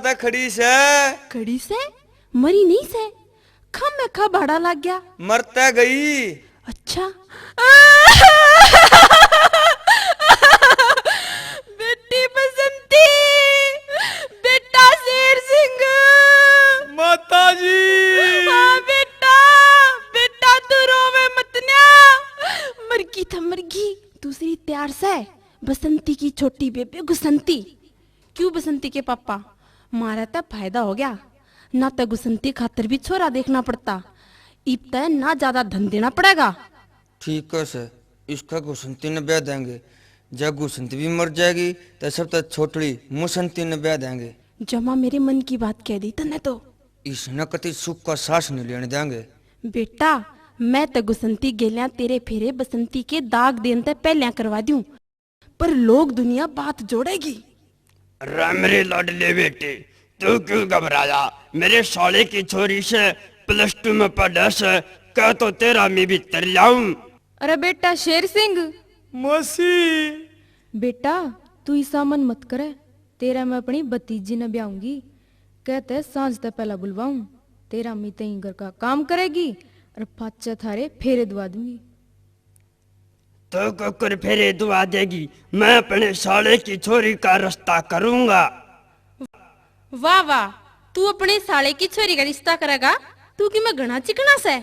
तो खड़ी से। खड़ी से मरी नहीं से, खा में खा भाड़ा लग गया, मरता गई। अच्छा बेटी बसंती, बेटा शेर सिंह। माता जी। हाँ बेटा, बेटा तू रोवे मत ना, मरगी था मरगी। दूसरी तैयार से बसंती की छोटी बेबी गुसंती। क्यों बसंती के पापा, मारा तो फायदा हो गया ना, तो गुसंती खातर भी छोरा देखना पड़ता, इब तय ना ज्यादा धन देना पड़ेगा। ठीक है सर, इसका गुसंती ने ब्याह देंगे। जब गुसंती भी मर जाएगी तो सब तक छोटड़ी मुसंती ने ब्याह देंगे। जमा मेरे मन की बात कह दी तने तो। इसने कति सुख का सांस नहीं लेने देंगे। बेटा मैं तो गुसंती गेलिया तेरे फेरे बसंती के दाग देने ते पहले करवा दूं, पर लोग दुनिया बात जोड़ेगी। अरे मेरे लाडले बेटे, तू क्यों घबराया? मेरे साले की छोरी से +2 में पढ़ा से कह तो तेरा मैं भी तर लाऊं। अरे बेटा शेर सिंह, मौसी। बेटा तू ऐसा मन मत करे, तेरा मैं अपनी भतीजी ने ब्याऊंगी। कहते सांझ तक पहला बुलवाऊं, तेरा मैं तई घर का काम करेगी और पाचा थारे फेरे दवा दूंगी। तो कुकर फेरे दुआ देगी, मैं अपने साले की छोरी का रास्ता करूंगा। वाह वाह, तू अपने साले की छोरी का रिश्ता करेगा? तू कि मैं घना चिकना से।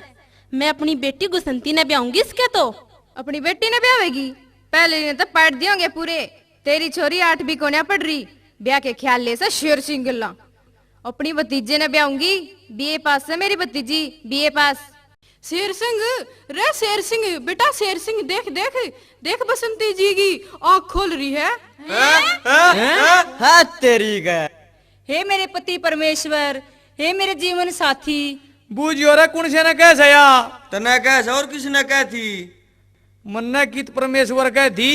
मैं अपनी बेटी गुसंती ने ब्याऊंगी इसके तो। अपनी बेटी ने ब्यावेगी? पहले ने तो पाट दियोगे पूरे। तेरी छोरी 8वीं कोन्या पढ़ रही, ब्याह के ख्याल ले से शेर सिंह गिल्ला। अपनी भतीजे ने ब्याऊंगी, बीए पास है मेरी भतीजी, बीए पास। शेर सिंह रे, शेर सिंह बेटा, शेर सिंह देख देख देख, बसंती जी की आँख खोल रही है। हाँ तेरी गए। हे मेरे पति परमेश्वर, हे मेरे जीवन साथी। बूझियो रे कौन से ने कैसे या? तने कैसे और किसने कह थी? मन्ने कित परमेश्वर कह थी,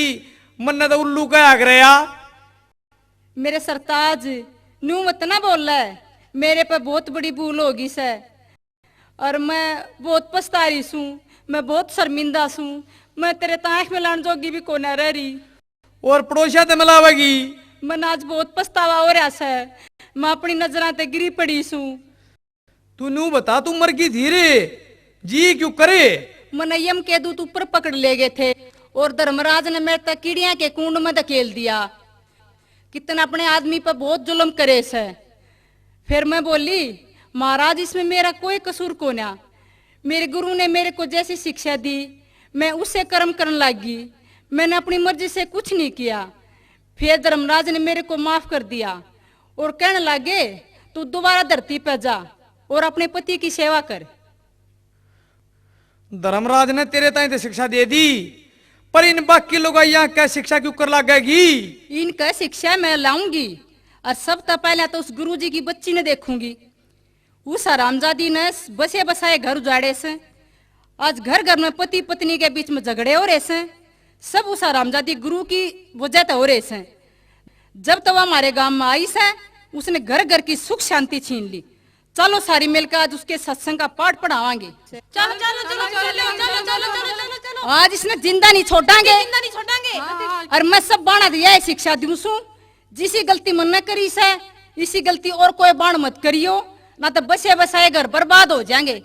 मन्ने तो उल्लू कह गया। मेरे सरताज नू मत ना बोल है, मेरे पे बहुत बड़ी भूल होगी से, और मैं बहुत पछता रही सूं, मैं बहुत शर्मिंदा सूं। मैं तेरे ताख में लान जोगी भी कोना रह रही। और पड़ोसिया ते मिलावेगी? मन आज बहुत पछतावा हो रहा से, मैं अपनी नजरां ते गिरी पड़ी सूं। तू नू बता, तू मर गई थी रे जी क्यों करे? मन यम के दूत ऊपर पकड़ ले गए थे, और धर्मराज ने मेरे तक कीड़िया के कुंड में धकेल दिया। कितना अपने आदमी पर बहुत जुल्म करे से। फिर मैं बोली, महाराज इसमें मेरा कोई कसूर को ना, मेरे गुरु ने मेरे को जैसी शिक्षा दी मैं उससे कर्म करने लगी, मैंने अपनी मर्जी से कुछ नहीं किया। फिर धर्मराज ने मेरे को माफ कर दिया और कहने लगे, तू दोबारा धरती पर जा और अपने पति की सेवा कर। धर्मराज ने तेरे ताई ते शिक्षा दे दी, पर इन बाकी लोग यहाँ क्या शिक्षा क्यों कर लागेगी? इनका शिक्षा मैं लाऊंगी, और सब तो पहले तो उस गुरुजी की बच्ची ने देखूंगी। उस हरामजादी ने बसे बसाए घर उजाड़े से, आज घर घर में पति पत्नी के बीच में झगड़े हो रहे से, सब उस हरामजादी गुरु की वजह तो हो रहे से। जब तो वह हमारे गांव में आई से, उसने घर घर की सुख शांति छीन ली। चलो सारी मिलकर आज उसके सत्संग का पाठ पढ़ावांगे। चलो चलो चलो चलो चलो चलो, आज इसने जिंदा नहीं छोड़ांगे, जिंदा नहीं छोड़ांगे। और मैं सब बाणा दिया है शिक्षा दूं सू, जिसी गलती मन न करी से, इसी गलती और कोई बाण मत करियो, ना तो बसे बसाए घर बर्बाद हो जाएंगे।